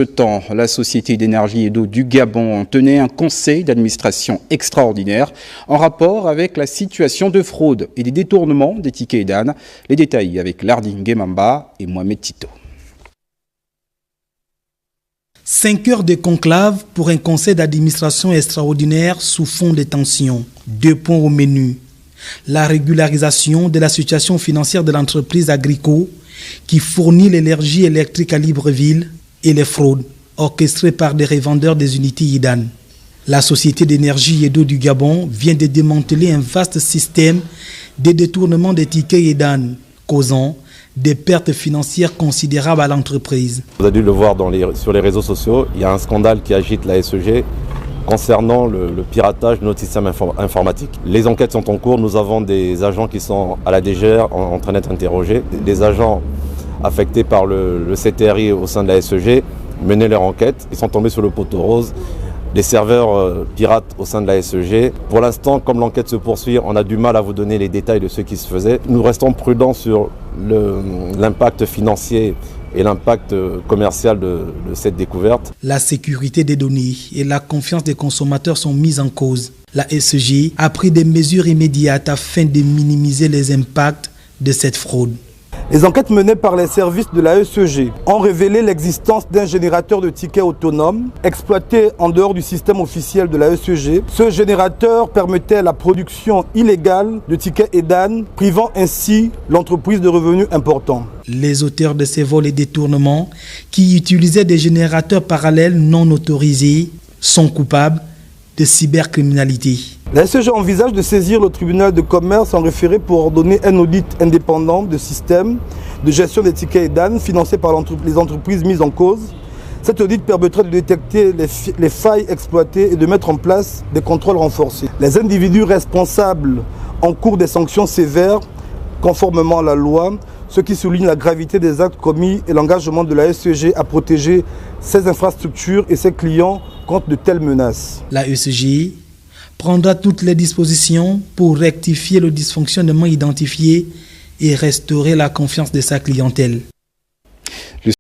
Ce temps, la Société d'énergie et d'eau du Gabon tenait un conseil d'administration extraordinaire en rapport avec la situation de fraude et des détournements des tickets EDAN. Les détails avec Lardin Guemamba et Mohamed Tito. 5 heures de conclave pour un conseil d'administration extraordinaire sous fond de tension. 2 points au menu. La régularisation de la situation financière de l'entreprise Agrico qui fournit l'énergie électrique à Libreville et les fraudes orchestrées par des revendeurs des unités EDAN. La Société d'énergie et d'eau du Gabon vient de démanteler un vaste système de détournement des tickets EDAN, causant des pertes financières considérables à l'entreprise. Vous avez dû le voir sur les réseaux sociaux, il y a un scandale qui agite la SEG concernant le piratage de notre système informatique. Les enquêtes sont en cours, nous avons des agents qui sont à la DGR en train d'être interrogés, des agents affectés par le CTRI au sein de la SEG menaient leur enquête, ils sont tombés sur le poteau rose. Des serveurs pirates au sein de la SEG. Pour l'instant, comme l'enquête se poursuit, on a du mal à vous donner les détails de ce qui se faisait. Nous restons prudents sur l'impact financier et l'impact commercial de cette découverte. La sécurité des données et la confiance des consommateurs sont mises en cause. La SEG a pris des mesures immédiates afin de minimiser les impacts de cette fraude. Les enquêtes menées par les services de la SEG ont révélé l'existence d'un générateur de tickets autonome exploité en dehors du système officiel de la SEG. Ce générateur permettait la production illégale de tickets EDAN, privant ainsi l'entreprise de revenus importants. Les auteurs de ces vols et détournements, qui utilisaient des générateurs parallèles non autorisés, sont coupables de cybercriminalité. La SEG envisage de saisir le tribunal de commerce en référé pour ordonner un audit indépendant de système de gestion des tickets EDAN financés par les entreprises mises en cause. Cet audit permettrait de détecter les failles exploitées et de mettre en place des contrôles renforcés. Les individus responsables encourent des sanctions sévères conformément à la loi, ce qui souligne la gravité des actes commis et l'engagement de la SEG à protéger ses infrastructures et ses clients contre de telles menaces. La SEG prendra toutes les dispositions pour rectifier le dysfonctionnement identifié et restaurer la confiance de sa clientèle.